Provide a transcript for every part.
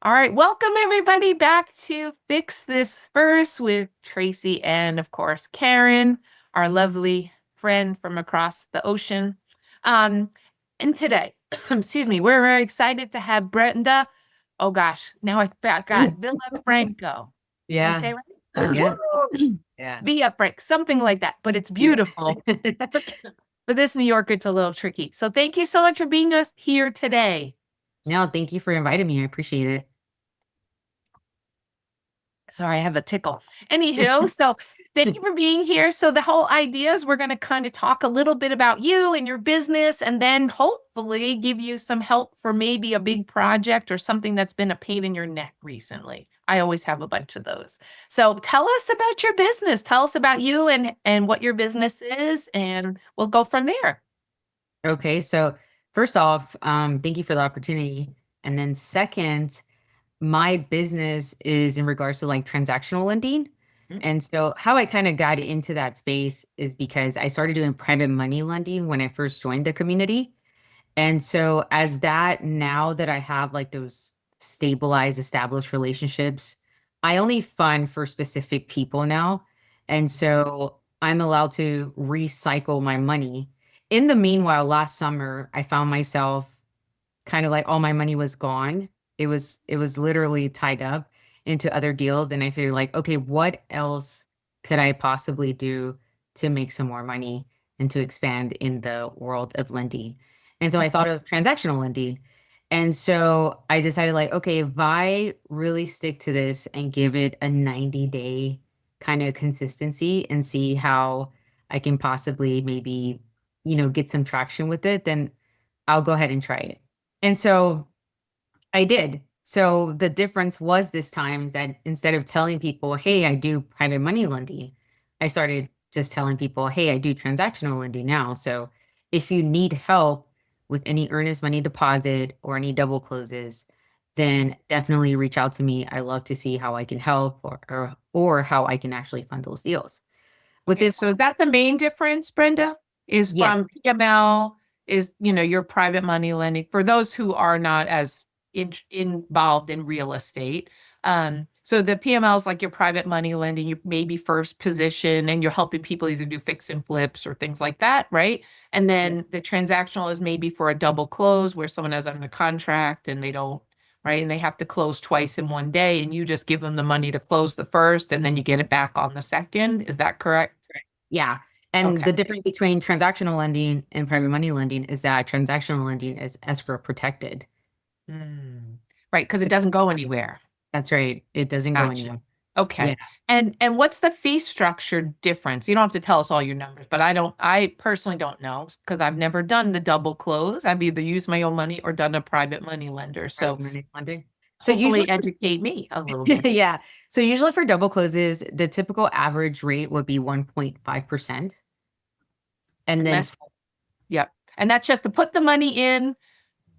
All right, welcome everybody back to Fix This First with Tracy and, of course, Karen, our lovely friend from across the ocean. And today, excuse me, we're very excited to have Brenda. Oh gosh, now I forgot Villa Franco. Did I say Yeah. right? Yeah. Woo! Yeah. Villa Frank, something like that, but it's Yeah. beautiful. For this New Yorker, it's a little tricky. So thank you so much for being us here today. No, thank you for inviting me. I appreciate it. Sorry, I have a tickle. Anywho, so thank you for being here. So the whole idea is we're going to kind of talk a little bit about you and your business, and then hopefully give you some help for maybe a big project or something that's been a pain in your neck recently. I always have a bunch of those. So tell us about your business. Tell us about you and what your business is, and we'll go from there. Okay. So first off, thank you for the opportunity. And then second, my business is in regards to like transactional lending. Mm. And so how I kind of got into that space is because I started doing private money lending when I first joined the community. And so as that, now that I have like those stabilized, established relationships, I only fund for specific people now. And so I'm allowed to recycle my money. In the meanwhile, last summer, I found myself kind of like all my money was gone. It was literally tied up into other deals. And I figured like, okay, what else could I possibly do to make some more money and to expand in the world of lending? And so I thought of transactional lending. And so I decided like, okay, if I really stick to this and give it a 90-day kind of consistency and see how I can possibly maybe, get some traction with it, then I'll go ahead and try it. And so I did. So the difference was this time is that instead of telling people, hey, I do private money lending, I started just telling people, hey, I do transactional lending now. So if you need help with any earnest money deposit or any double closes, then definitely reach out to me. I love to see how I can help or how I can actually fund those deals. Okay, Within so is that the main difference, Brenda? Is Yes, from PML, is, your private money lending for those who are not as involved in real estate. So the PML is like your private money lending, you maybe first position and you're helping people either do fix and flips or things like that, right? And then the transactional is maybe for a double close where someone has under contract and they don't, right? And they have to close twice in one day, and you just give them the money to close the first, and then you get it back on the second. Is that correct? yeah. And Okay. the difference between transactional lending and private money lending is that transactional lending is escrow protected. Mm. Right, because it So doesn't go anywhere. that's right. It doesn't go Gotcha. anywhere. Yeah. Okay. And what's the fee structure difference? You don't have to tell us all your numbers, but I personally don't know because I've never done the double close. I've either used my own money or done a private money lender. Private So money lending. So hopefully usually, educate me a little bit. yeah. So usually for double closes, the typical average rate would be 1.5%. And And then that's, yep. And that's just to put the money in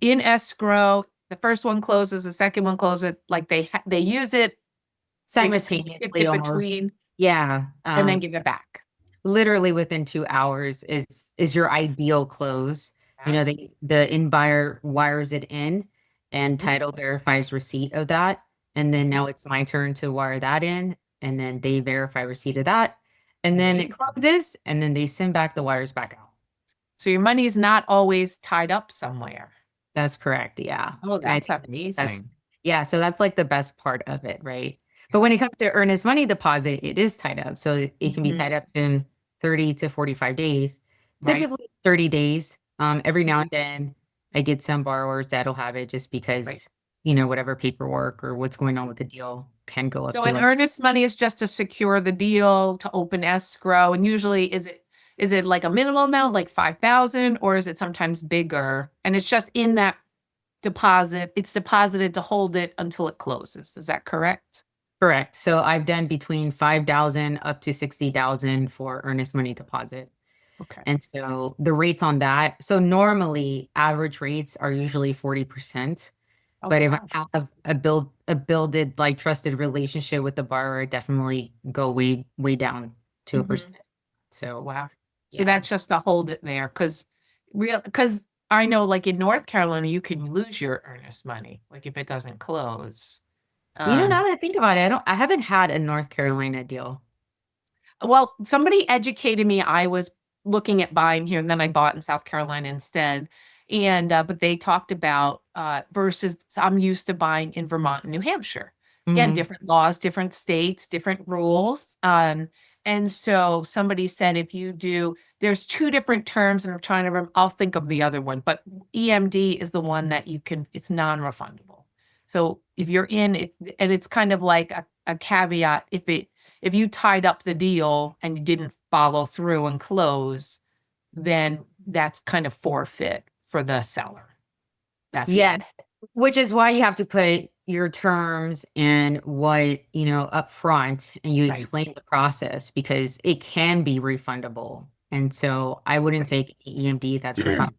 escrow. The first one closes, the second one closes. Like they use it, they just shift simultaneously it almost. between Yeah. and then give it back. Literally within 2 hours is your ideal close. The in buyer wires it in and Mhm. title verifies receipt of that. And then now it's my turn to wire that in. And then they verify receipt of that. And then it Amazing. closes and then they send back the wires back out. So your money is not always tied up somewhere. That's correct. Yeah. Oh, And I that's think that's, amazing. yeah. So that's like the best part of it. Right. But when it comes to earnest money deposit, it is tied up. So it can be Mhm. tied up in 30 to 45 days, Right, typically 30 days. Every now and then I get some borrowers that'll have it just right. because, whatever paperwork or what's going on with the deal can go up So to an like, earnest money is just to secure the deal, to open escrow. And usually is it like a minimal amount, like 5,000, or is it sometimes bigger? And it's just in that deposit, it's deposited to hold it until it closes. Is that correct? correct. So I've done between 5,000 up to 60,000 for earnest money deposit. Okay. And so the rates on that, so normally average rates are usually 40%. Oh, But if I wow. have a builded like trusted relationship with the borrower, I definitely go way down to a Mhm. percent. So Wow. So yeah. that's just to hold it there because I know like in North Carolina, you can lose your earnest money, like if it doesn't close. Now Um, that I think about it, I haven't had a North Carolina deal. Well, somebody educated me. I was looking at buying here, and then I bought in South Carolina instead. And but they talked about versus I'm used to buying in Vermont and New Hampshire. Again, Hmm. different laws, different states, different rules. And so somebody said if you do, there's two different terms, and I'm trying to remember, I'll think of the other one, but EMD is the one that you can, it's non-refundable. So if you're in it, and it's kind of like a caveat, if you tied up the deal and you didn't follow through and close, then that's kind of forfeit for the seller. That's the end. Yes, which is why you have to put your terms and what, up front, and you Right. explain the process because it can be refundable. And so I wouldn't take EMD that's refundable.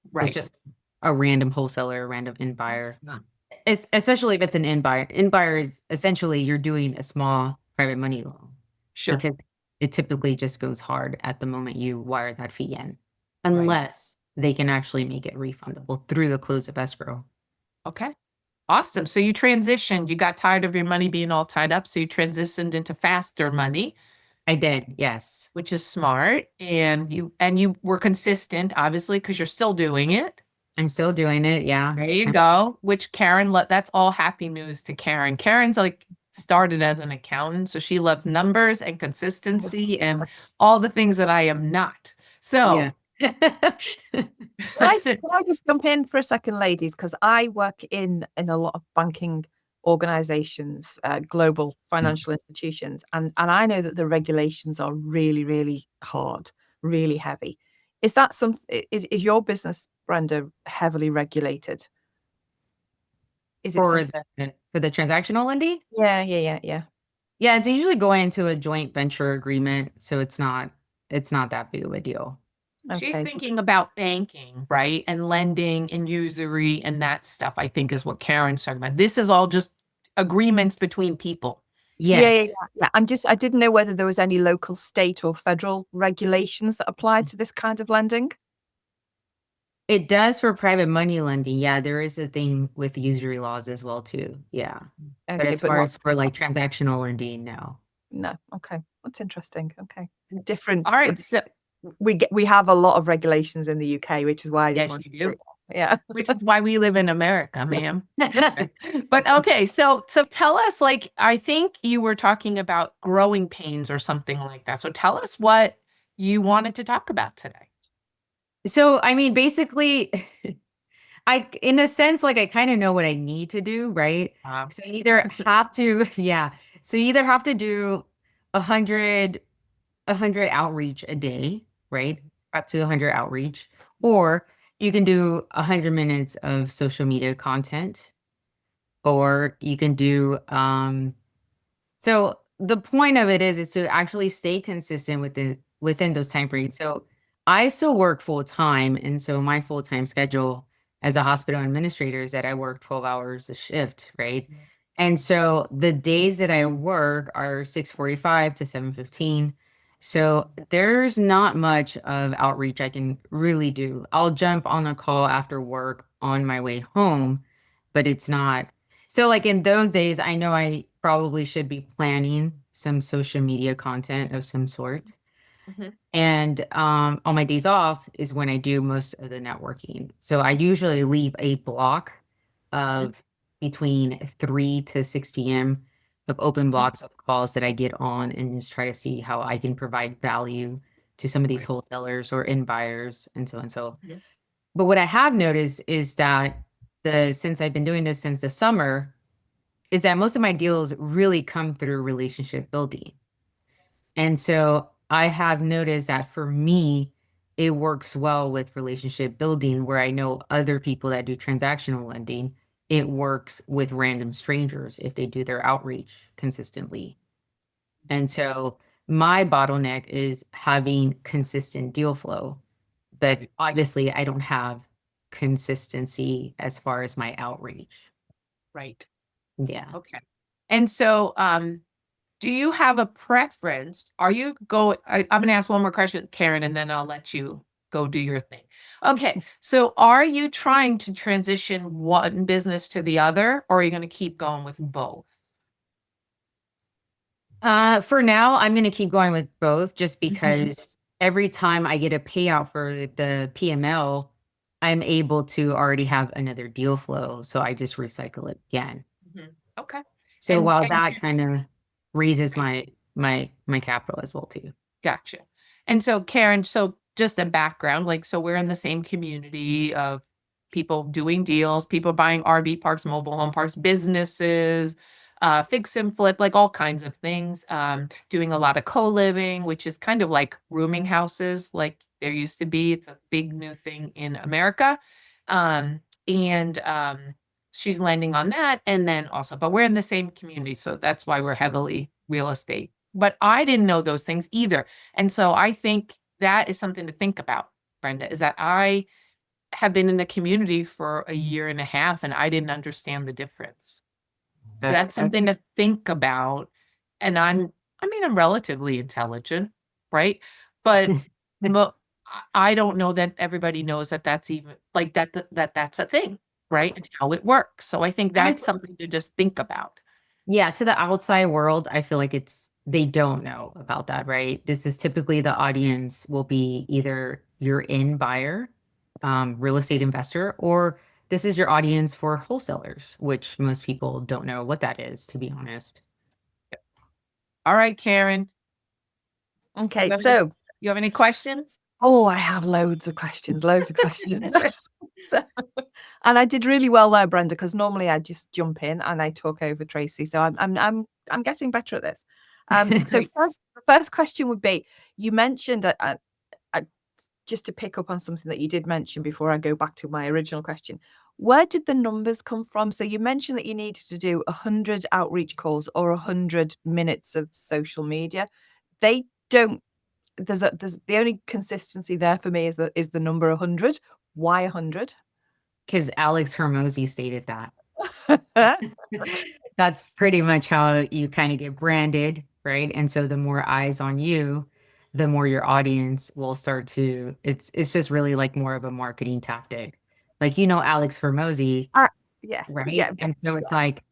It's Right. just a random wholesaler, a random end buyer. Yeah. It's especially if it's an end buyer. End buyer is essentially you're doing a small private money loan Sure. because it typically just goes hard at the moment you wire that fee in, Right. unless they can actually make it refundable through the close of escrow. Okay. Awesome. So you transitioned, you got tired of your money being all tied up. So you transitioned into faster money, I did, yes. which is smart. And you were consistent, obviously, because you're still doing it. I'm still doing it, yeah. There you go. Which Karen, that's all happy news to Karen. Karen's like started as an accountant, so she loves numbers and consistency and all the things that I am not. So Yeah. Can I just jump in for a second, ladies? Because I work in a lot of banking organizations, global financial institutions, and I know that the regulations are really, really hard, really heavy. Is that is your business, Brenda, heavily regulated? Is it For something? the transactional lending? Yeah. Yeah, it's usually going into a joint venture agreement, so it's not that big of a deal. she's Okay. thinking about banking, right? And lending and usury and that stuff, I think is what Karen's talking about. This is all just agreements between people. Yes. Yeah. I didn't know whether there was any local, state, or federal regulations that applied to this kind of lending. It does for private money lending. Yeah, there is a thing with usury laws as well too. Yeah. But Okay, as but far not as for like transactional lending, no. no. Okay, that's interesting. Okay, All different. right. So We have a lot of regulations in the UK, which is why I just yes, wanted you to. do. Yeah. Which is why we live in America, ma'am. But okay, so tell us, like, I think you were talking about growing pains or something like that. So tell us what you wanted to talk about today. So, I mean, basically, in a sense, like I kind of know what I need to do, right? Um, So you either have to, yeah. So you either have to do a hundred, a hundred outreach a day, right? Up to 100 outreach, or you can do 100 minutes of social media content, or you can do, so the point of it is to actually stay consistent within those time frames. So I still work full time, and so my full time schedule as a hospital administrator is that I work 12 hours a shift, right? And so the days that I work are 6:45 to 7:15. So there's not much of outreach I can really do. I'll jump on a call after work on my way home, but it's not so like in those days, I know I probably should be planning some social media content of some sort. mhm, And on my days off is when I do most of the networking. So I usually leave a block mhm, of between 3 to 6 p.m. of open mhm. blocks of calls that I get on and just try to see how I can provide value to some of these Right. wholesalers or end buyers and so and so. Mhm. But what I have noticed is that since I've been doing this since the summer, is that most of my deals really come through relationship building. And so I have noticed that for me, it works well with relationship building where I know other people that do transactional lending. It works with random strangers if they do their outreach consistently. And so my bottleneck is having consistent deal flow. But Right. obviously, I don't have consistency as far as my outreach. Right. Yeah. Okay. And so, do you have a preference? Are you I'm going to ask one more question, Karen, and then I'll let you go do your thing. Okay. So are you trying to transition one business to the other, or are you going to keep going with both? For now, I'm going to keep going with both just because every time I get a payout for the PML, I'm able to already have another deal flow. So I just recycle it again. Okay. So And- while and- that kind of raises my capital as well too. Gotcha. And so Karen, so just a background, like, so we're in the same community of people doing deals, people buying RV parks, mobile home parks, businesses, fix and flip, like all kinds of things. Doing a lot of co-living, which is kind of like rooming houses, like there used to be. It's a big new thing in America. And she's lending on that. And then also, but we're in the same community. So that's why we're heavily real estate. But I didn't know those things either. And so I think that is something to think about, Brenda, is that I have been in the community for a year and a half and I didn't understand the difference. So that's something to think about. And I'm relatively intelligent, right? But I don't know that everybody knows that that's even like that's a thing, right? And how it works. So I think that's something to just think about. Yeah, to the outside world, I feel like they don't know about that, right? This is typically the audience will be either your in buyer, real estate investor, or this is your audience for wholesalers, which most people don't know what that is, to be honest. All right, Karen. Okay, You have any questions? Oh, I have loads of questions. So, and I did really well there, Brenda, because normally I just jump in and I talk over Tracy. So I'm getting better at this. So the first question would be: you mentioned just to pick up on something that you did mention before I go back to my original question. Where did the numbers come from? So you mentioned that you needed to do 100 outreach calls or 100 minutes of social media. They don't. There's the only consistency there for me is the number 100. Why 100? Because Alex Hermosi stated that. That's pretty much how you kind of get branded, right? And so the more eyes on you, the more your audience will start to, it's just really like more of a marketing tactic. Like, Alex Hermosi, Yeah. right? Yeah. And so it's like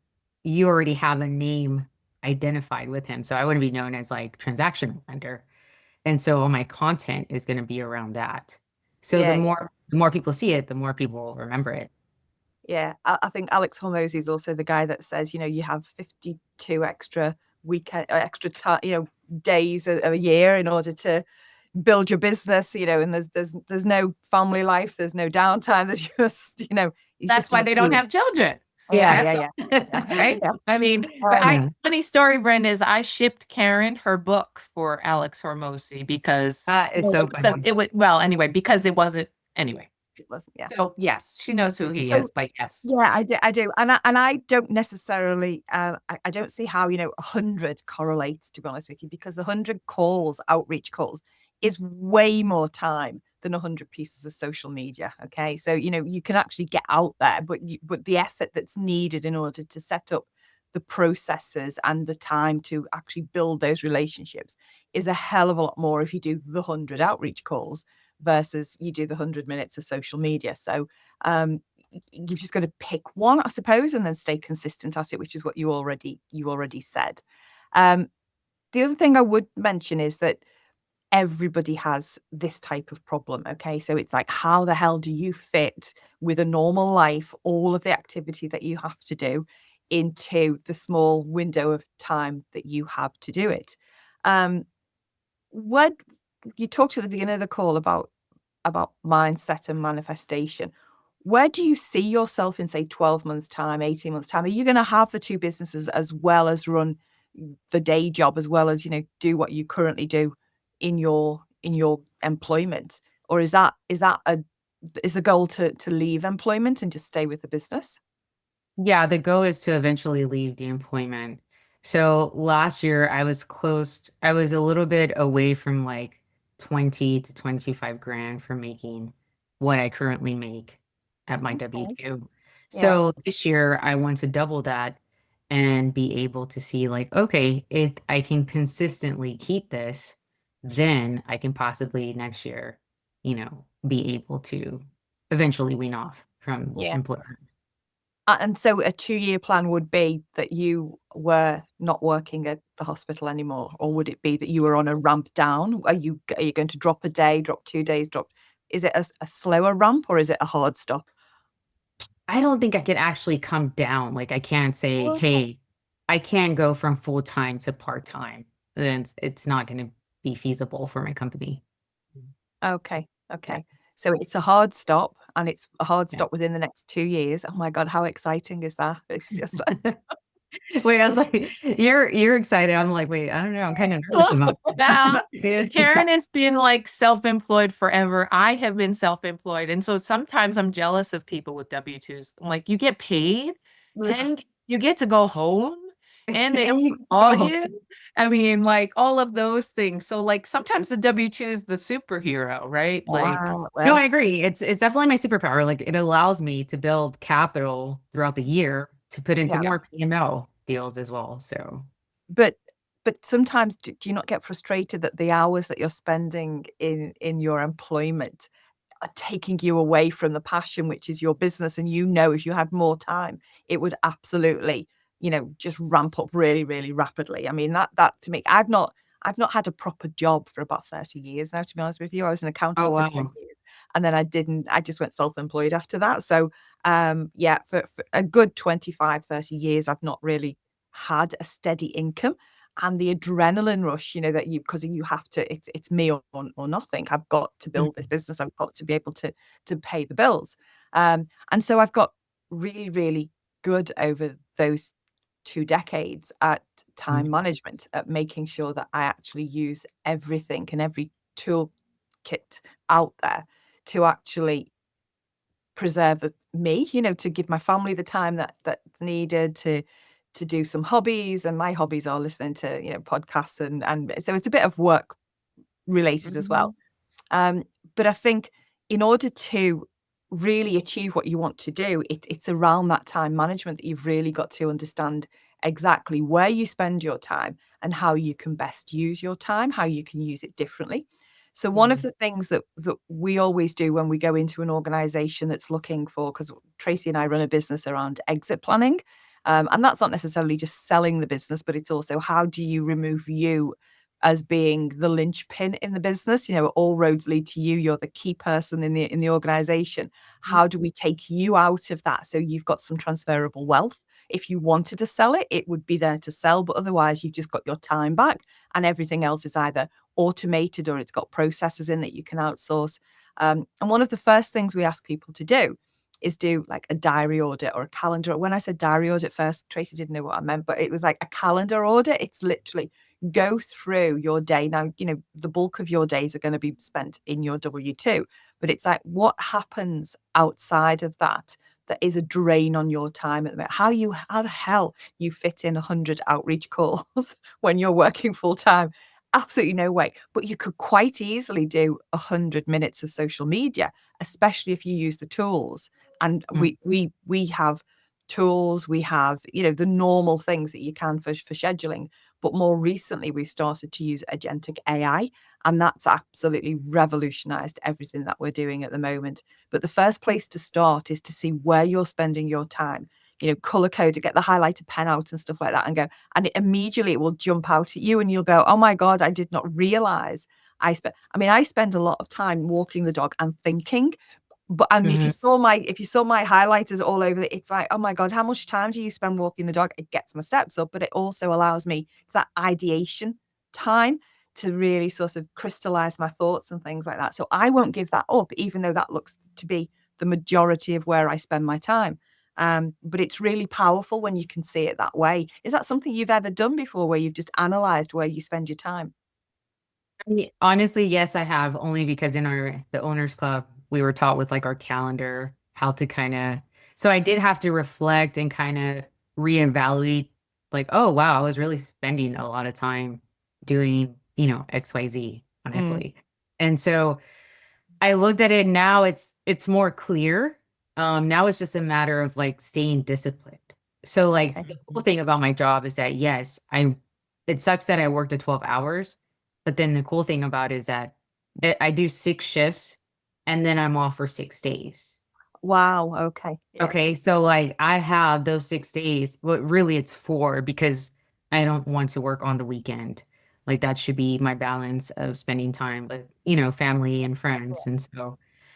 you already have a name identified with him. So I wouldn't be known as like transactional lender. And so all my content is going to be around that. So Yeah, the more people see it, the more people will remember it. Yeah, I think Alex Hormozy is also the guy that says, you have 52 extra days a year in order to build your business, and there's no family life, there's no downtime, there's just, That's why they don't have children. Yeah. Right. Yeah. I mean, funny story, Brenda, is I shipped Karen her book for Alex Hormozy because It's so funny. it was, well, anyway, because it wasn't anyway. It wasn't, yeah. So yes, she knows who he is, but yes. Yeah, I do. And I don't necessarily, I don't see how, 100 correlates, to be honest with you, because the 100 calls, outreach calls, is way more time than 100 pieces of social media. Okay. So, you can actually get out there, but the effort that's needed in order to set up the processes and the time to actually build those relationships is a hell of a lot more if you do the 100 outreach calls versus you do the 100 minutes of social media. So, you've just got to pick one, I suppose, and then stay consistent at it, which is what you already said. The other thing I would mention is that everybody has this type of problem. Okay, so it's like, how the hell do you fit with a normal life all of the activity that you have to do into the small window of time that you have to do it? What you talked at the beginning of the call about mindset and manifestation. Where do you see yourself in, say, 12 months time, 18 months time? Are you going to have the two businesses as well as run the day job, as well as, do what you currently do in your employment? Or is the goal to leave employment and just stay with the business? Yeah, the goal is to eventually leave the employment. So last year I was a little bit away from like 20 to 25 grand for making what I currently make at my W-2. So this year I want to double that and be able to see like, okay, if I can consistently keep this, then I can possibly next year, be able to eventually wean off from Yeah. employment. And so a 2-year plan would be that you were not working at the hospital anymore, or would it be that you were on a ramp down? Are you going to drop a day, drop 2 days, drop? Is it a slower ramp or is it a hard stop? I don't think I could actually come down. Like I can't say, Okay. hey, I can go from full time to part time. Then it's not going to be feasible for my company. Okay. Yeah. Okay. So it's a hard stop, and it's a hard Yeah. stop within the next 2 years. Oh my God, how exciting is that? It's just Wait, I was like, you're excited. I'm like, wait, I don't know. I'm kind of nervous about Now, it. Karen has been like self-employed forever. I have been self-employed. And so sometimes I'm jealous of people with W-2s. I'm like, you get paid and you get to go home and they don't call you. I mean, like all of those things. So like sometimes the W-2 is the superhero, right? Like, Wow. No, Well, I agree. It's definitely my superpower. Like it allows me to build capital throughout the year to put into yeah. more PML deals as well. So But sometimes do you not get frustrated that the hours that you're spending in your employment are taking you away from the passion, which is your business? And if you had more time, it would absolutely, just ramp up really, really rapidly. I mean, that to me, I've not had a proper job for about 30 years now, to be honest with you. I was an accountant Oh for 10 wow. years, and then I just went self-employed after that. So yeah, for a good 25, 30 years, I've not really had a steady income. And the adrenaline rush, that because you have to, it's me or nothing. I've got to build this Mhm. business. I've got to be able to pay the bills. And so I've got really, really good over those 2 decades at time management, at making sure that I actually use everything and every toolkit out there to actually preserve me, to give my family the time that's needed to do some hobbies. And my hobbies are listening to, podcasts, and so it's a bit of work related as well. Mhm. Um, but I think in order to really achieve what you want to do, it's around that time management that you've really got to understand exactly where you spend your time and how you can best use your time, how you can use it differently. So one of the things that we always do when we go into an organization that's looking for, because Tracy and I run a business around exit planning, and that's not necessarily just selling the business, but it's also how do you remove you as being the linchpin in the business. All roads lead to you. You're the key person in the organization. How do we take you out of that so you've got some transferable wealth? If you wanted to sell it, it would be there to sell, but otherwise you've just got your time back, and everything else is either automated or it's got processes in that you can outsource. And one of the first things we ask people to do is do like a diary audit or a calendar. When I said diary audit first, Tracy didn't know what I meant, but it was like a calendar audit. It's literally go through your day. Now, the bulk of your days are going to be spent in your W-2, but it's like what happens outside of that is a drain on your time at the moment. How the hell you fit in 100 outreach calls when you're working full time? Absolutely no way. But you could quite easily do 100 minutes of social media, especially if you use the tools. And we have tools, we have, the normal things that you can for scheduling. But more recently, we've started to use agentic AI, and that's absolutely revolutionized everything that we're doing at the moment. But the first place to start is to see where you're spending your time. Color code it, get the highlighter pen out and stuff like that, and go, and it will jump out at you, and you'll go, "Oh my God, I did not realize I spend a lot of time walking the dog and thinking." But if you saw my highlighters all over it's like, oh my God, how much time do you spend walking the dog? It gets my steps up, but it also allows me, it's that ideation time to really sort of crystallize my thoughts and things like that. So I won't give that up, even though that looks to be the majority of where I spend my time. But it's really powerful when you can see it that way. Is that something you've ever done before, where you've just analyzed where you spend your time? Honestly, yes, I have, only because in the owners club, we were taught with like our calendar how to so I did have to reflect and kind of reevaluate, like, oh wow, I was really spending a lot of time doing, XYZ, Mm, honestly. And so I looked at it now, it's more clear. Now it's just a matter of like staying disciplined. So like okay. the cool thing about my job is that yes, it sucks that I worked the 12 hours, but then the cool thing about it is that I do 6 shifts and then I'm off for 6 days. Wow. Okay. Yeah. Okay, so like I have those 6 days, but really it's 4 because I don't want to work on the weekend. Like that should be my balance of spending time with, family and friends. And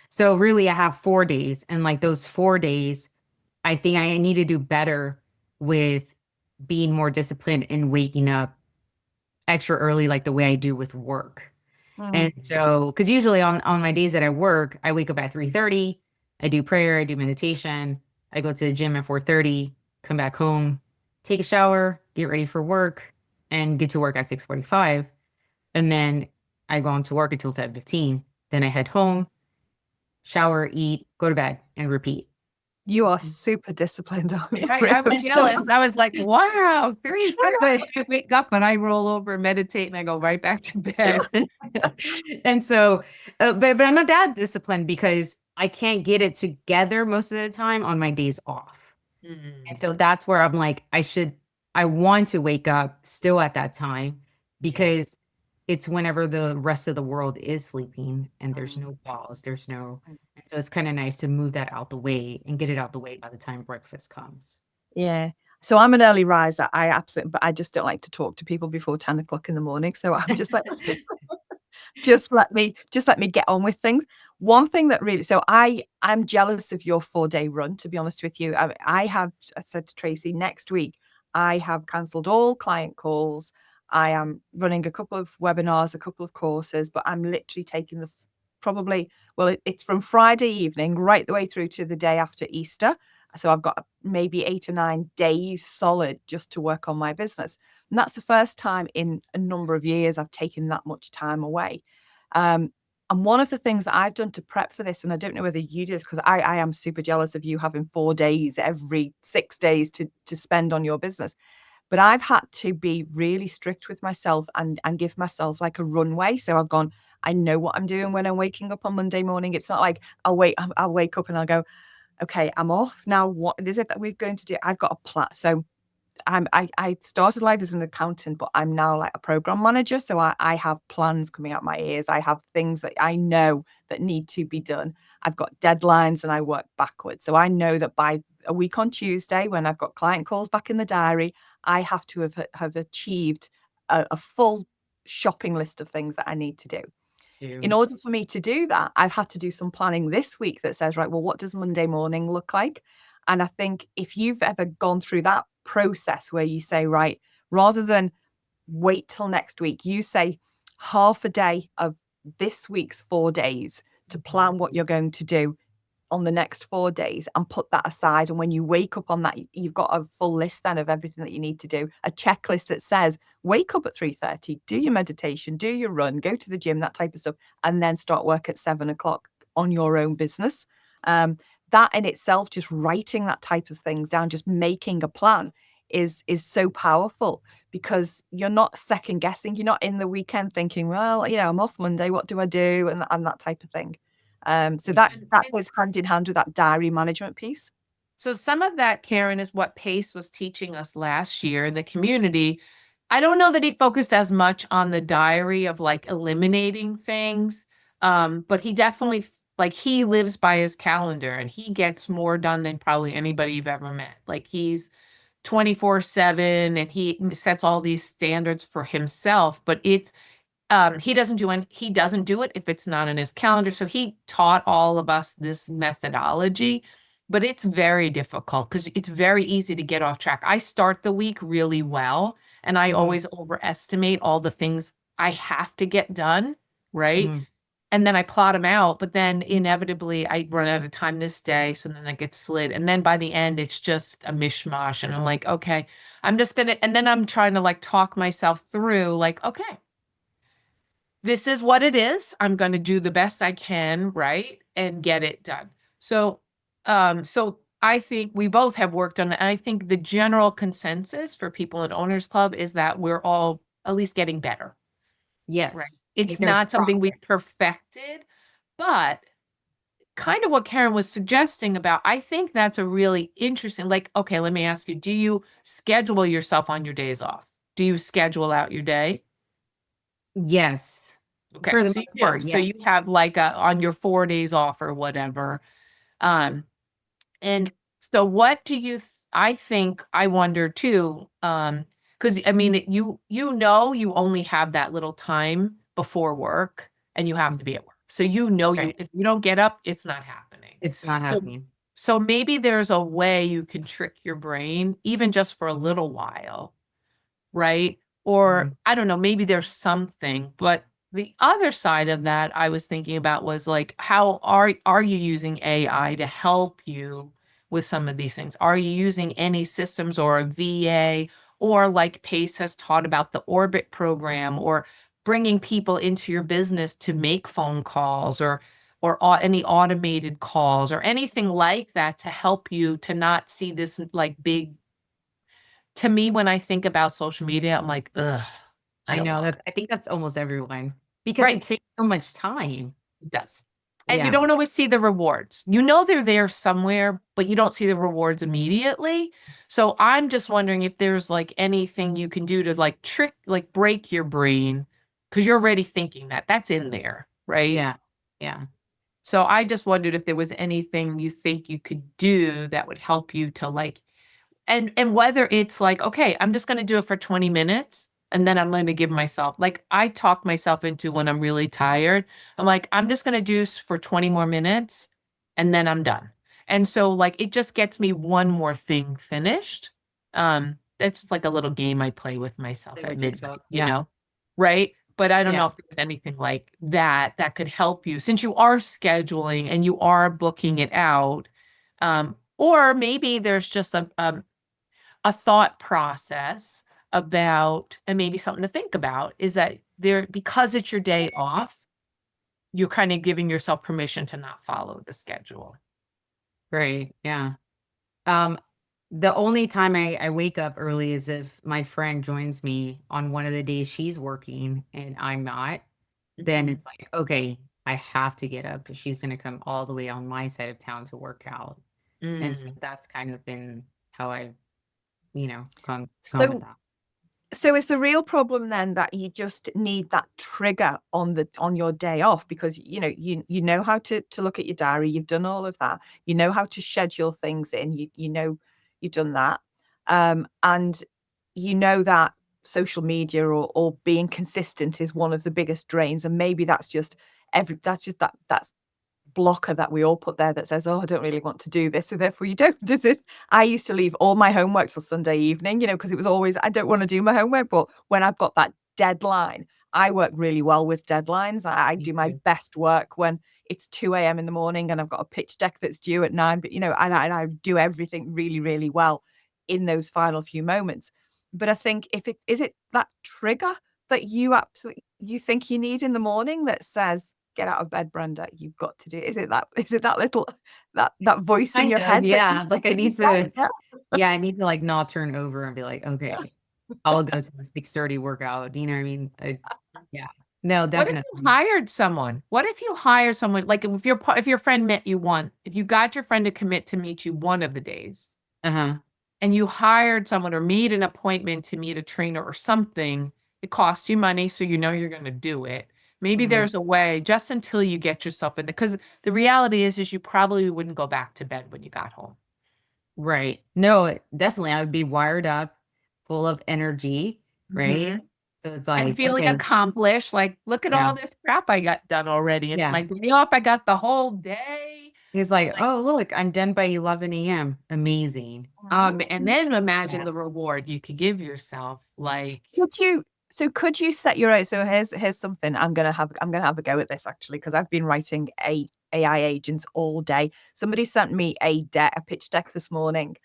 so really I have 4 days, and like those 4 days, I think I need to do better with being more disciplined and waking up extra early like the way I do with work. And so, because usually on my days that I work, I wake up at 3:30, I do prayer, I do meditation, I go to the gym at 4:30, come back home, take a shower, get ready for work, and get to work at 6:45. And then I go on to work until 7:15. Then I head home, shower, eat, go to bed, and repeat. You are super disciplined, aren't you? I was jealous. I was like, wow, 3:30. I wake up and I roll over, meditate, and I go right back to bed. And so, but I'm not that disciplined because I can't get it together most of the time on my days off. And so that's where I'm like, I want to wake up still at that time because it's whenever the rest of the world is sleeping and there's no calls, so it's kind of nice to move that out the way and get it out the way by the time breakfast comes. Yeah. So I'm an early riser. But I just don't like to talk to people before 10 o'clock in the morning. So I'm just like, just let me get on with things. One thing that really, so I'm jealous of your 4-day run, to be honest with you. I said to Tracy, next week, I have cancelled all client calls. I am running a couple of webinars, a couple of courses, but I'm literally taking it's from Friday evening right the way through to the day after Easter. So I've got maybe 8 or 9 days solid just to work on my business. And that's the first time in a number of years I've taken that much time away. And one of the things that I've done to prep for this, and I don't know whether you do this, because I am super jealous of you having 4 days every 6 days to spend on your business. But I've had to be really strict with myself and give myself like a runway. So I've gone, I know what I'm doing when I'm waking up on Monday morning. It's not like I'll wake up and I'll go, okay, I'm off now. What is it that we're going to do? I've got a plan. So I started life as an accountant, but I'm now like a program manager. So I have plans coming out my ears. I have things that I know that need to be done. I've got deadlines and I work backwards. So I know that by a week on Tuesday, when I've got client calls back in the diary, I have to have achieved a full shopping list of things that I need to do. In order for me to do that, I've had to do some planning this week that says, right, well, what does Monday morning look like? And I think if you've ever gone through that process where you say, right, rather than wait till next week, you say half a day of this week's 4 days to plan what you're going to do on the next 4 days and put that aside. And when you wake up on that, you've got a full list then of everything that you need to do, a checklist that says, wake up at 3:30, do your meditation, do your run, go to the gym, that type of stuff, and then start work at 7 o'clock on your own business. That in itself, just writing that type of things down, just making a plan is so powerful, because you're not second guessing. You're not in the weekend thinking, well, I'm off Monday, what do I do? And that type of thing. So that goes hand in hand with that diary management piece. So some of that, Karen, is what Pace was teaching us last year in the community. I don't know that he focused as much on the diary of like eliminating things, but he definitely he lives by his calendar and he gets more done than probably anybody you've ever met. Like he's 24/7 and he sets all these standards for himself, but it's he doesn't do it if it's not in his calendar. So he taught all of us this methodology, but it's very difficult because it's very easy to get off track. I start the week really well, and I always overestimate all the things I have to get done, right? And then I plot them out, but then inevitably I run out of time this day. So then I get slid. And then by the end, it's just a mishmash. And I'm like, okay, and then I'm trying to like talk myself through like, okay, this is what it is. I'm going to do the best I can, right? And get it done. So I think we both have worked on it. And I think the general consensus for people at Owners Club is that we're all at least getting better. Yes. Right. It's not something we've perfected, but kind of what Karen was suggesting about, I think that's a really interesting, like, okay, let me ask you, do you schedule yourself on your days off? Do you schedule out your day? Yes. Okay, For the so you most do. part, So yeah. you have like on your 4 days off or whatever. Um, and so what do you I think I wonder too, because I mean you only have that little time before work and you have to be at work. So Right. if you don't get up, it's not happening. It's not So happening. so maybe there's a way you can trick your brain, even just for a little while, right? Or Mhm. I don't know, maybe there's something, but the other side of that I was thinking about was like, how are you using AI to help you with some of these things? Are you using any systems or a VA, or like Pace has taught about the Orbit program, or bringing people into your business to make phone calls, or any automated calls or anything like that to help you to not see this like big. To me, when I think about social media, I'm like, ugh, I I don't know want that. I think that's almost everyone because right, it takes so much time. it does. And you Yeah. don't always see the rewards. You know they're there somewhere, but you don't see the rewards immediately. So I'm just wondering if there's like anything you can do to like break your brain because you're already thinking that. That's in there, right? Yeah. Yeah. So I just wondered if there was anything you think you could do that would help you to like. And whether it's like, "Okay, I'm just gonna do it for 20 minutes, and then I'm gonna give myself" like, I talk myself into when I'm really tired, I'm like, "I'm just gonna do s for 20 more minutes, and then I'm done." And so, like, it just gets me one more thing finished. It's just like a little game I play with myself Play at with midnight, yourself. Yeah. right? But I don't Yeah. know if there's anything like that that could help you since you are scheduling and you are booking it out, or maybe there's just a thought process about and maybe something to think about is that there because it's your day off, you're kind of giving yourself permission to not follow the schedule. Right. Yeah. Um, the only time I wake up early is if my friend joins me on one of the days she's working and I'm not. Then Mhm. it's like, okay, I have to get up because she's gonna come all the way on my side of town to work out. And so Mm. that's kind of been how I, gone with So that. So is the real problem then that you just need that trigger on your day off because you know how to look at your diary, you've done all of that, you know how to schedule things in, you know you've done that, and you know that social media or being consistent is one of the biggest drains, and maybe that's just that's blocker that we all put there that says, "Oh, I don't really want to do this," so therefore you don't do it. I used to leave all my homework till Sunday evening, because it was always, I don't want to do my homework, but when I've got that deadline, I work really well with deadlines. I Me do my too. best work when it's 2 a.m. in the morning and I've got a pitch deck that's due at 9, but and I do everything really, really well in those final few moments. But I think if it is it that trigger that you think you need in the morning that says, "Get out of bed, Brenda. You've got to do it." Is it that little that voice in Kind your of, head that yeah. needs to Like I give you need say, to, yeah, yeah, I need to like not turn over and be like, okay, I'll go to the 6:30 workout. You know what I mean? Yeah. No, What if you definitely. hired someone? What if you hire someone like if your friend met you one, if you got your friend to commit to meet you one of the days, Uh-huh. and you hired someone or made an appointment to meet a trainer or something, it costs you money, so you know you're gonna do it. Maybe Mhm. there's a way just until you get yourself in because the reality is you probably wouldn't go back to bed when you got home. Right. No, definitely. I would be wired up, full of energy, right? Mhm. So it's And like, feeling okay, accomplished, like, "Look at yeah, all this crap I got done already. It's yeah. my day off, I got the whole day." He's like, Like, oh, look, I'm done by 11 a.m. Amazing. and then imagine Yeah. the reward you could give yourself, like could you set your own, so here's something I'm gonna have a go at this actually, because I've been writing AI agents all day. Somebody sent me a pitch deck this morning.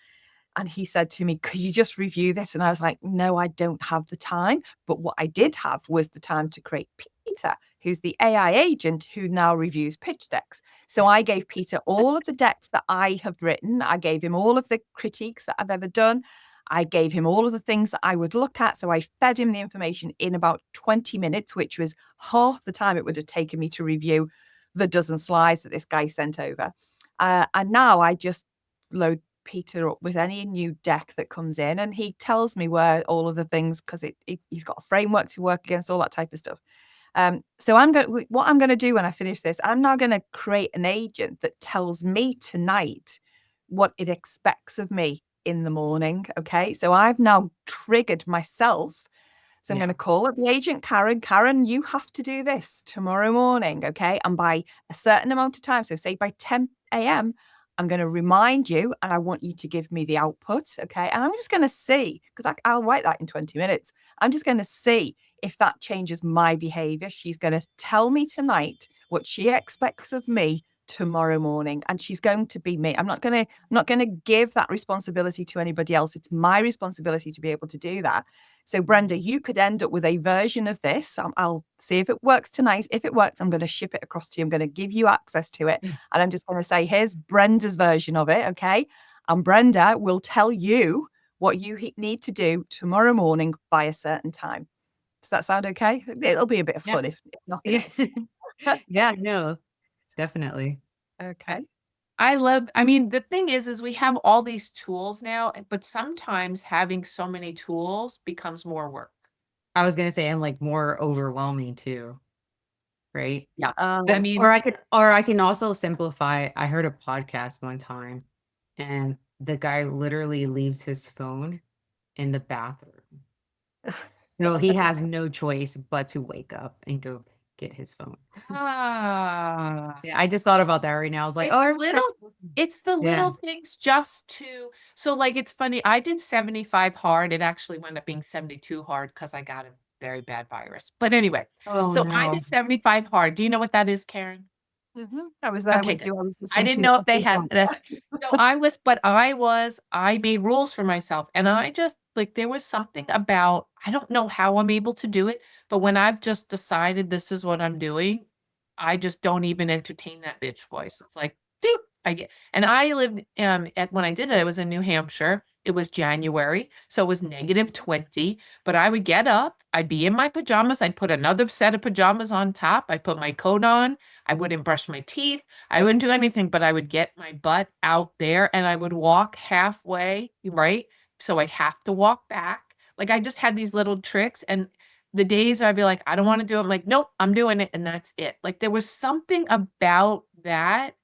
And he said to me, "Could you just review this?" And I was like, "No, I don't have the time." But what I did have was the time to create Peter, who's the AI agent who now reviews pitch decks. So I gave Peter all of the decks that I have written. I gave him all of the critiques that I've ever done. I gave him all of the things that I would look at. So I fed him the information in about 20 minutes, which was half the time it would have taken me to review the dozen slides that this guy sent over. And now I just load Peter up with any new deck that comes in, and he tells me where all of the things, because he's got a framework to work against, all that type of stuff. So what I'm going to do when I finish this, I'm now going to create an agent that tells me tonight what it expects of me in the morning. Okay. So I've now triggered myself. So I'm going to call up the agent, Karen. Karen, you have to do this tomorrow morning. Okay. And by a certain amount of time, so say by 10 a.m., I'm going to remind you and I want you to give me the output. Okay. And I'm just going to see, because I'll write that in 20 minutes. I'm just going to see if that changes my behavior. She's going to tell me tonight what she expects of me tomorrow morning, and she's going to be me. I'm not going to give that responsibility to anybody else. It's my responsibility to be able to do that. So Brenda, you could end up with a version of this. I'll see if it works tonight. If it works, I'm going to ship it across to you. I'm going to give you access to it. And I'm just going to say, here's Brenda's version of it. Okay. And Brenda will tell you what you need to do tomorrow morning by a certain time. Does that sound okay? It'll be a bit of fun if nothing else. Yeah, no, definitely. Okay. I mean, the thing is we have all these tools now, but sometimes having so many tools becomes more work. I was gonna say, and like more overwhelming too, right? Yeah. I mean, or I can also simplify. I heard a podcast one time, and the guy literally leaves his phone in the bathroom. He has no choice but to wake up and go get his phone. Ah, Yeah, I just thought about that right now. I was like, it's the little things just to, so like, it's funny. I did 75 hard. It actually wound up being 72 hard because I got a very bad virus. But anyway, so I did 75 hard. Do you know what that is, Karen? I was there Okay, with you. I didn't know if they had this. So I made rules for myself. And I just like, there was something about, I don't know how I'm able to do it, but when I've just decided this is what I'm doing, I just don't even entertain that bitch voice. It's like, doop, and I lived when I did it, I was in New Hampshire. It was January, so it was -20. But I would get up, I'd be in my pajamas, I'd put another set of pajamas on top, I put my coat on, I wouldn't brush my teeth, I wouldn't do anything, but I would get my butt out there and I would walk halfway, right? So I'd have to walk back. Like I just had these little tricks, and the days I'd be like, I don't want to do it. I'm like, nope, I'm doing it. And that's it. Like there was something about that.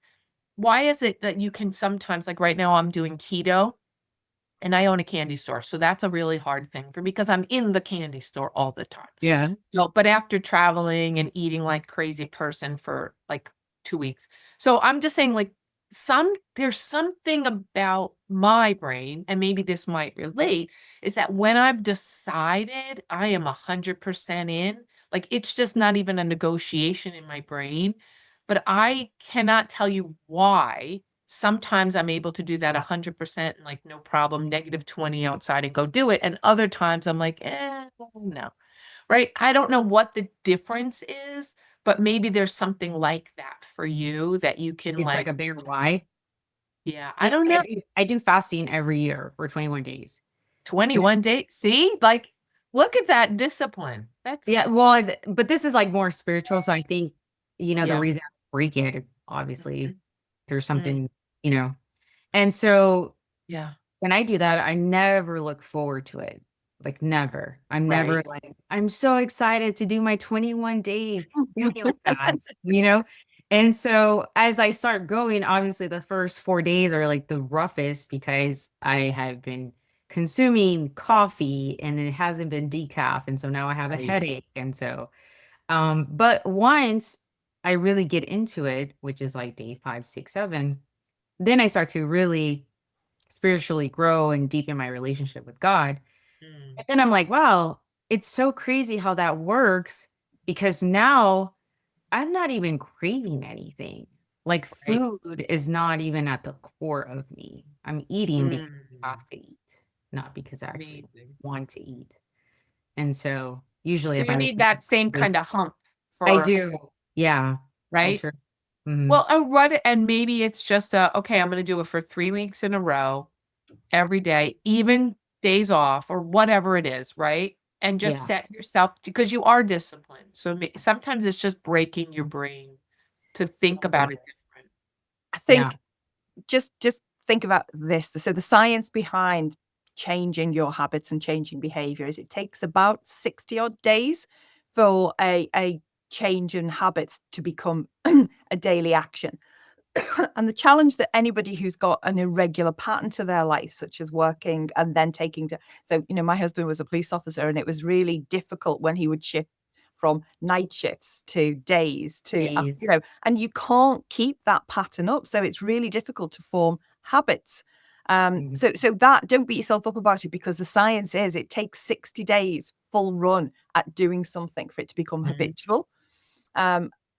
Why is it that you can sometimes, like right now, I'm doing keto and I own a candy store. So that's a really hard thing for me because I'm in the candy store all the time. Yeah. No, but after traveling and eating like crazy person for like 2 weeks. So I'm just saying like there's something about my brain, and maybe this might relate, is that when I've decided I am 100% in, like it's just not even a negotiation in my brain, but I cannot tell you why. Sometimes I'm able to do that 100% and like no problem, -20 outside and go do it. And other times I'm like, no. Right? I don't know what the difference is, but maybe there's something like that for you that you can It's like a bigger why. Yeah, I don't know. I do fasting every year for 21 days. 21 days. See? Like, look at that discipline. That's Well, but this is like more spiritual. So I think, the Yeah. reason I break it is obviously there's Mm. something, and so Yeah. when I do that, I never look forward to it. Like never. I'm never Right. like, I'm so excited to do my 21-day fast. And so as I start going, obviously the first 4 days are like the roughest because I have been consuming coffee and it hasn't been decaf. And so now I have a Right. headache. And so, but once I really get into it, which is like day 5, 6, 7, then I start to really spiritually grow and deepen my relationship with God. Mm. And then I'm like, wow, it's so crazy how that works because now I'm not even craving anything. Like Right. food is not even at the core of me. I'm eating because I have to eat, not because I actually Amazing. want to eat. And so usually So if you I need that same kind of hump I for do. Yeah. I right? sure. Mhm. Well, and maybe it's just okay, I'm gonna do it for 3 weeks in a row, every day, even days off or whatever it is, right? And just Yeah. set yourself, because you are disciplined. So sometimes it's just breaking your brain to think about it different. I think just think about this. So the science behind changing your habits and changing behavior is it takes about 60 odd days for a change in habits to become a daily action. And the challenge that anybody who's got an irregular pattern to their life, such as working and then taking to, so, my husband was a police officer, and it was really difficult when he would shift from night shifts to days to, Days. and you can't keep that pattern up. So it's really difficult to form habits. So that, don't beat yourself up about it, because the science is it takes 60 days full run at doing something for it to become habitual.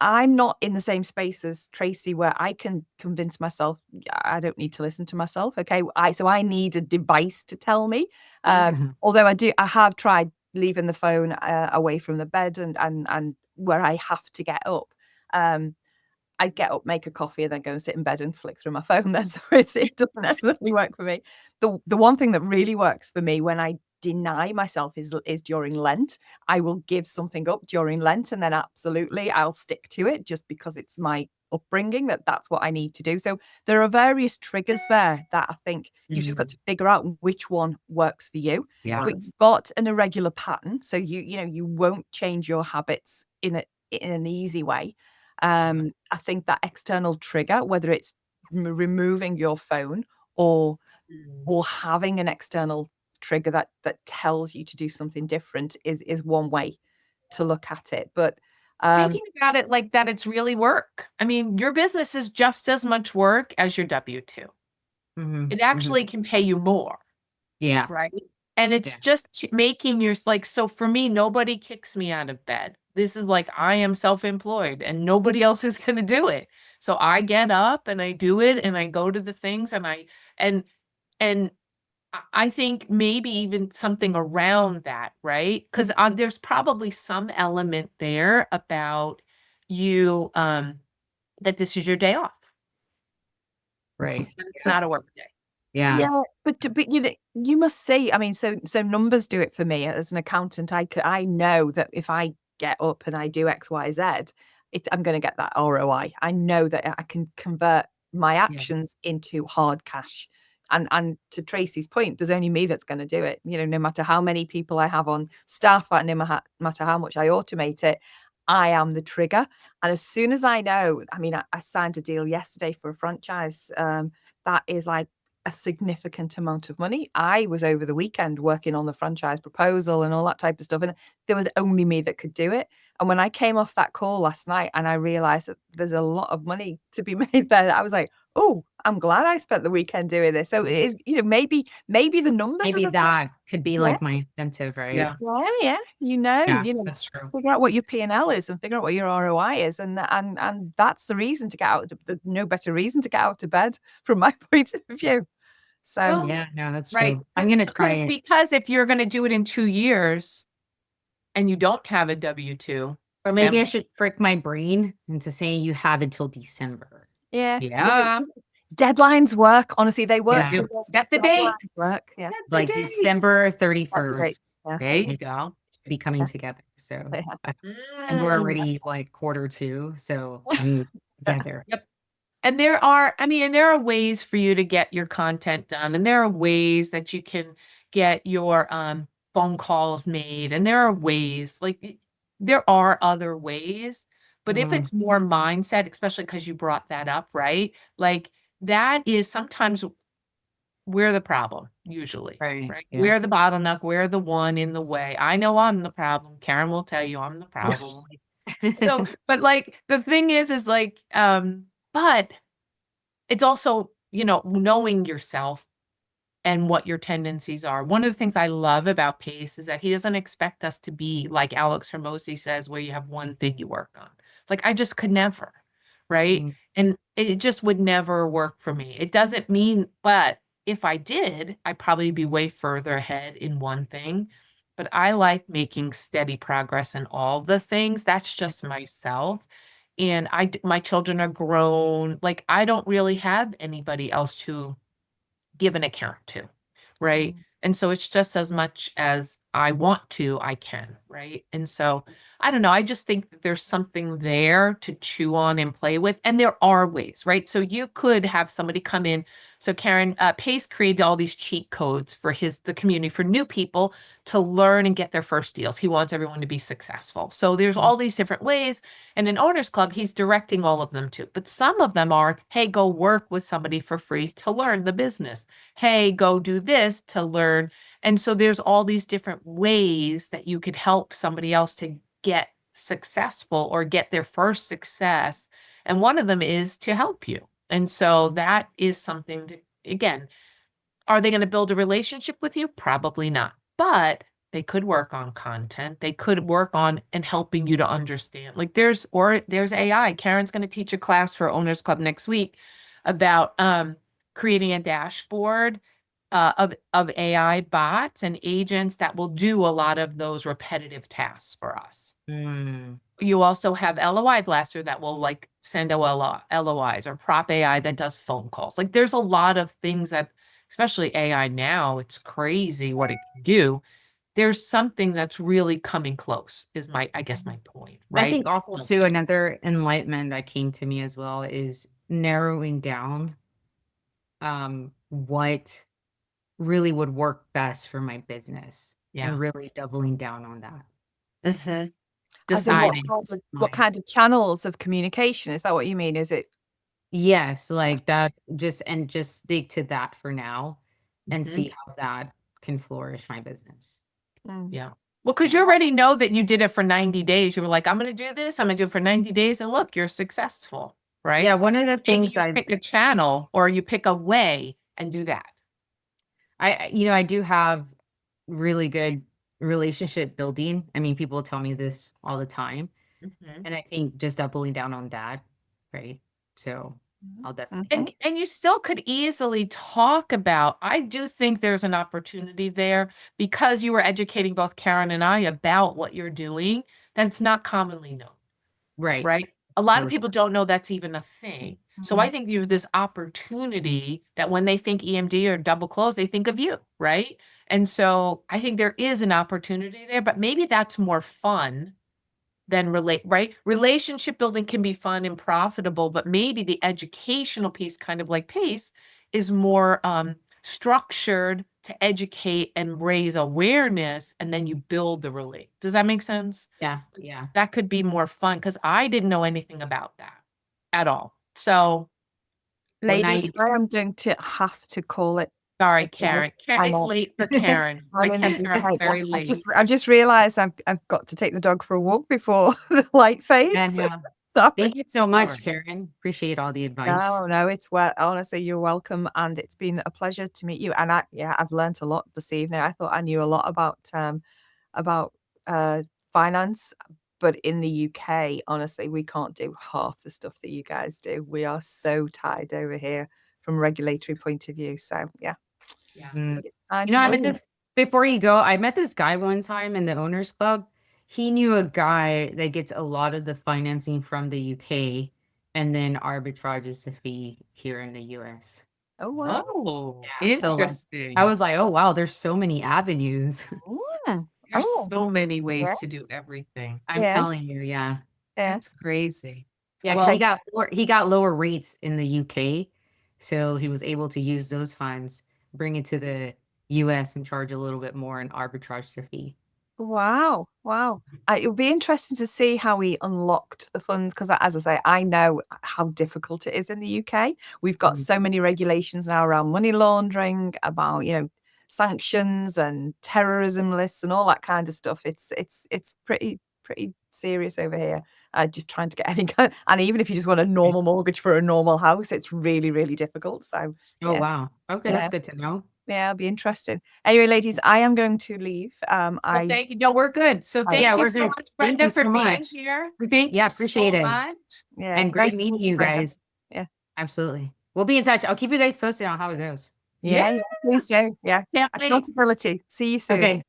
I'm not in the same space as Tracy, where I can convince myself I don't need to listen to myself. Okay. So I need a device to tell me. Although I have tried leaving the phone away from the bed, and where I have to get up. I get up, make a coffee, and then go and sit in bed and flick through my phone. Then, so it doesn't necessarily work for me. The one thing that really works for me when I deny myself is during Lent. I will give something up during Lent, and then absolutely I'll stick to it, just because it's my upbringing that's what I need to do. So there are various triggers there that I think you've just got to figure out which one works for you. Yeah. But you've got an irregular pattern, so you won't change your habits in an easy way. I think that external trigger, whether it's removing your phone or having an external trigger that tells you to do something different, is one way to look at it. But thinking about it like that, it's really work. I mean, your business is just as much work as your W-2. It actually can pay you more. Yeah. Right. And it's just making your, like, so for me, nobody kicks me out of bed. This is like, I am self-employed and nobody else is going to do it. So I get up and I do it, and I go to the things, and I think maybe even something around that, right? Because there's probably some element there about you, that this is your day off. Right. It's not a work day. Yeah. But you must say, I mean, so numbers do it for me as an accountant. I know that if I get up and I do X, Y, Z, I'm going to get that ROI. I know that I can convert my actions into hard cash. And to Tracy's point, there's only me that's going to do it. No matter how many people I have on staff, no matter how much I automate it, I am the trigger. And as soon as I know, I mean, I signed a deal yesterday for a franchise that is like a significant amount of money. I was over the weekend working on the franchise proposal and all that type of stuff, and there was only me that could do it. And when I came off that call last night and I realized that there's a lot of money to be made there, I was like, oh, I'm glad I spent the weekend doing this. So maybe the numbers, Maybe that could be like my incentive, right? Yeah. Yeah, That's true. figure out what your P&L is and figure out what your ROI is, and that's the reason to get out. There's no better reason to get out of bed from my point of view. So Well, Yeah, no, that's right. true. I'm gonna try it. Because if you're going to do it in 2 years and you don't have a W-2, Or maybe I should trick my brain into saying you have until December. yeah, deadlines work. Honestly, they work. Yeah. That's the date. Deadlines work. Yeah. Like the date. December That's great. 31st Yeah. There you go. be coming together. So Yeah. and we're already like Q2, so I'm together. Yep. And there are ways for you to get your content done, and there are ways that you can get your phone calls made, and there are ways, like, there are other ways. But if it's more mindset, especially because you brought that up, right? Like, that is sometimes we're the problem, usually, Right. right? Yeah. We're the bottleneck, we're the one in the way. I know I'm the problem. Karen will tell you I'm the problem. So, but like, the thing is like, but it's also, knowing yourself and what your tendencies are. One of the things I love about Pace is that he doesn't expect us to be like Alex Hermosi says, where you have one thing you work on. Like, I just could never, right? And it just would never work for me. It doesn't mean, but if I did, I'd probably be way further ahead in one thing. But I like making steady progress in all the things. That's just myself. And my children are grown. Like, I don't really have anybody else to give an account to, right? And so it's just as much as I want to, I can, right? And so I don't know. I just think that there's something there to chew on and play with. And there are ways, right? So you could have somebody come in. So Karen, Pace created all these cheat codes for the community for new people to learn and get their first deals. He wants everyone to be successful. So there's all these different ways. And in Owners Club, he's directing all of them too. But some of them are, hey, go work with somebody for free to learn the business. Hey, go do this to learn. And so there's all these different ways that you could help somebody else to get successful or get their first success. And one of them is to help you. And so that is something to, again, are they going to build a relationship with you? Probably not. But they could work on content. They could work on and helping you to understand. Like there's AI. Karen's going to teach a class for Owners Club next week about creating a dashboard of AI bots and agents that will do a lot of those repetitive tasks for us. You also have LOI Blaster that will like send LOIs, or Prop AI that does phone calls. Like there's a lot of things that, especially AI now, it's crazy what it can do. There's something that's really coming close is I guess my point, right? I think also too, another enlightenment that came to me as well is narrowing down what really would work best for my business, and really doubling down on that. As in Deciding what kind of channels of communication? Is that what you mean? Is it? Yes, like that, just stick to that for now and see how that can flourish my business. Yeah. Well, because you already know that you did it for 90 days. You were like, I'm going to do this. I'm going to do it for 90 days. And look, you're successful, right? Yeah, one of the Maybe things you pick a channel or you pick a way and do that. I do have really good relationship building. I mean, people tell me this all the time. And I think just doubling down on that, right? So I'll definitely. And you still could easily talk about, I do think there's an opportunity there because you were educating both Karen and I about what you're doing that's not commonly known. Right. Right. A lot of people don't know that's even a thing. So I think you have this opportunity that when they think EMD or double close, they think of you, right? And so I think there is an opportunity there, but maybe that's more fun than right? Relationship building can be fun and profitable, but maybe the educational piece, kind of like Pace, is more structured to educate and raise awareness, and then you build the relate. Does that make sense? Yeah. That could be more fun because I didn't know anything about that at all. So, Ladies, I am going to have to call it. Sorry, Karen. It's late for Karen. Very late. I just realized I've got to take the dog for a walk before the light fades. Thank you so much, Karen. Appreciate all the advice. No, it's honestly, you're welcome, and it's been a pleasure to meet you. And I've learned a lot this evening. I thought I knew a lot about finance, but in the UK, honestly, we can't do half the stuff that you guys do. We are so tied over here from a regulatory point of view. So before you go, I met this guy one time in the Owners Club. He knew a guy that gets a lot of the financing from the UK and then arbitrages the fee here in the US. Oh, wow. Oh, interesting. So I was like, oh, wow, there's so many avenues. There's so many ways to do everything. I'm telling you, That's crazy. Yeah, well, he got lower rates in the UK, so he was able to use those funds, bring it to the US, and charge a little bit more and arbitrage the fee. Wow. It would be interesting to see how he unlocked the funds because, as I say, I know how difficult it is in the UK. We've got so many regulations now around money laundering, about sanctions and terrorism lists and all that kind of stuff. It's pretty serious over here. Just trying to get any kind, and even if you just want a normal mortgage for a normal house, it's really, really difficult. So, wow, okay, that's good to know. Yeah, it'll be interesting. Anyway, ladies, I am going to leave. Thank you. No, we're good. So thank you so much, Brenda, for being here. Appreciate it. Yeah, and great meeting you guys. Yeah, absolutely. We'll be in touch. I'll keep you guys posted on how it goes. Yeah, please do. Yeah, accountability. See you soon. Okay.